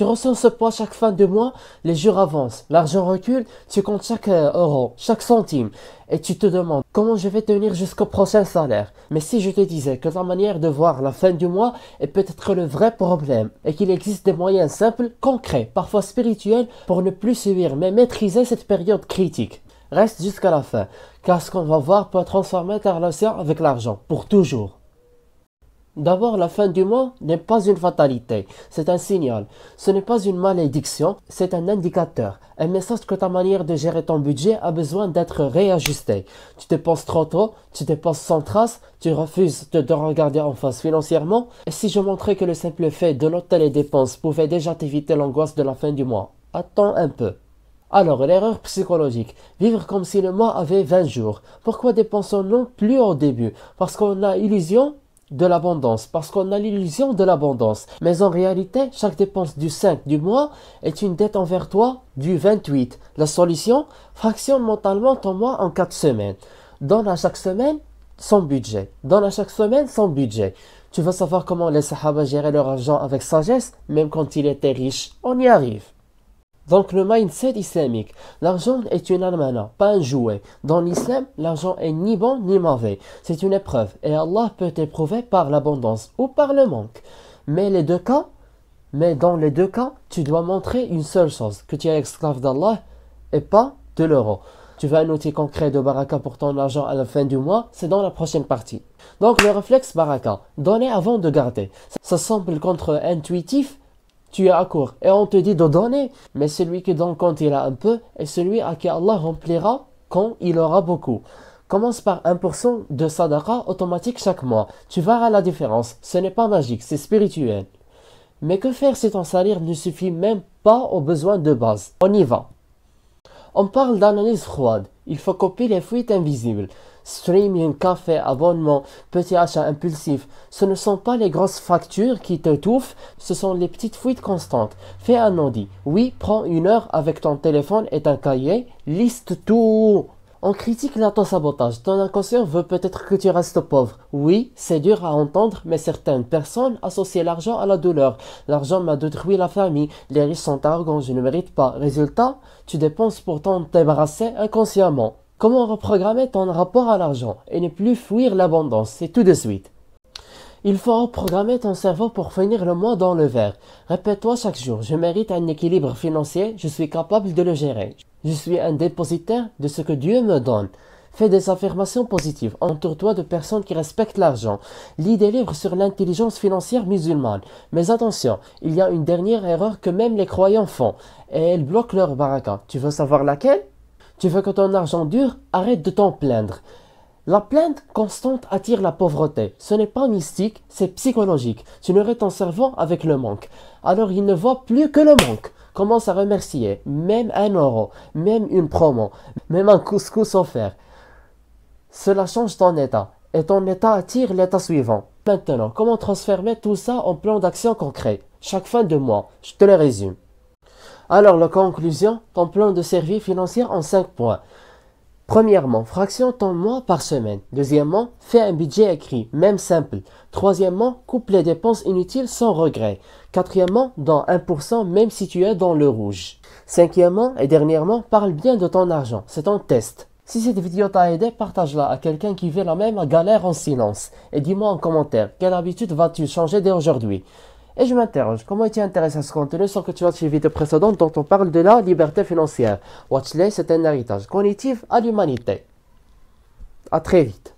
Tu ressens ce poids chaque fin de mois, les jours avancent, l'argent recule, tu comptes chaque euro, chaque centime et tu te demandes comment je vais tenir jusqu'au prochain salaire. Mais si je te disais que ta manière de voir la fin du mois est peut-être le vrai problème et qu'il existe des moyens simples, concrets, parfois spirituels pour ne plus subir mais maîtriser cette période critique. Reste jusqu'à la fin, car ce qu'on va voir peut transformer ta relation avec l'argent pour toujours. D'abord, la fin du mois n'est pas une fatalité, c'est un signal. Ce n'est pas une malédiction, c'est un indicateur, un message que ta manière de gérer ton budget a besoin d'être réajustée. Tu dépenses trop tôt, tu dépenses sans trace, tu refuses de te regarder en face financièrement. Et si je montrais que le simple fait de noter les dépenses pouvait déjà t'éviter l'angoisse de la fin du mois? Attends un peu. Alors, l'erreur psychologique, vivre comme si le mois avait 20 jours. Pourquoi dépensons-nous plus au début? Parce qu'on a l'illusion de l'abondance, Mais en réalité, chaque dépense du 5 du mois est une dette envers toi du 28. La solution, fractionne mentalement ton mois en 4 semaines. Donne à chaque semaine son budget. Tu veux savoir comment les Sahaba géraient leur argent avec sagesse, même quand ils étaient riches? On y arrive. Donc le mindset islamique, l'argent est une amana, pas un jouet. Dans l'islam, l'argent est ni bon ni mauvais. C'est une épreuve et Allah peut t'éprouver par l'abondance ou par le manque. Mais dans les deux cas, tu dois montrer une seule chose, que tu es esclave d'Allah et pas de l'euro. Tu veux un outil concret de baraka pour ton argent à la fin du mois, c'est dans la prochaine partie. Donc le réflexe baraka, donner avant de garder. Ça semble contre-intuitif. Tu es à court et on te dit de donner, mais celui qui donne quand il a un peu est celui à qui Allah remplira quand il aura beaucoup. Commence par 1% de sadaqa automatique chaque mois. Tu verras la différence. Ce n'est pas magique, c'est spirituel. Mais que faire si ton salaire ne suffit même pas aux besoins de base? On y va. On parle d'analyse froide. Il faut copier les fuites invisibles. Streaming, café, abonnement, petits achats impulsifs, ce ne sont pas les grosses factures qui t'étouffent, ce sont les petites fuites constantes. Fais un audit. Oui, prends 1 heure avec ton téléphone et un cahier, liste tout. On critique l'auto-sabotage. Ton inconscient veut peut-être que tu restes pauvre. Oui, c'est dur à entendre, mais certaines personnes associent l'argent à la douleur. L'argent m'a détruit la famille. Les riches sont arrogants, je ne mérite pas. Résultat, tu dépenses pour t'en débarrasser inconsciemment. Comment reprogrammer ton rapport à l'argent et ne plus fuir l'abondance? C'est tout de suite. Il faut reprogrammer ton cerveau pour finir le mois dans le vert. Répète-toi chaque jour, je mérite un équilibre financier, je suis capable de le gérer. Je suis un dépositaire de ce que Dieu me donne. Fais des affirmations positives, entoure-toi de personnes qui respectent l'argent. Lis des livres sur l'intelligence financière musulmane. Mais attention, il y a une dernière erreur que même les croyants font, et elle bloque leur baraka. Tu veux savoir laquelle? Tu veux que ton argent dure? Arrête de t'en plaindre. La plainte constante attire la pauvreté. Ce n'est pas mystique, c'est psychologique. Tu nourris ton cerveau avec le manque. Alors il ne voit plus que le manque. Commence à remercier, même 1 euro, même une promo, même un couscous offert. Cela change ton état. Et ton état attire l'état suivant. Maintenant, comment transformer tout ça en plan d'action concret? Chaque fin de mois, je te le résume. Alors, la conclusion, ton plan de survie financier en 5 points. Premièrement, fractionne ton mois par semaine. Deuxièmement, fais un budget écrit, même simple. Troisièmement, coupe les dépenses inutiles sans regret. Quatrièmement, dans 1% même si tu es dans le rouge. Cinquièmement et dernièrement, parle bien de ton argent. C'est un test. Si cette vidéo t'a aidé, partage-la à quelqu'un qui vit la même galère en silence. Et dis-moi en commentaire, quelle habitude vas-tu changer dès aujourd'hui? Et je m'interroge, comment es-tu intéressé à ce contenu sans que tu watches les vidéos précédentes dont on parle de la liberté financière? Watch-les, c'est un héritage cognitif à l'humanité. À très vite.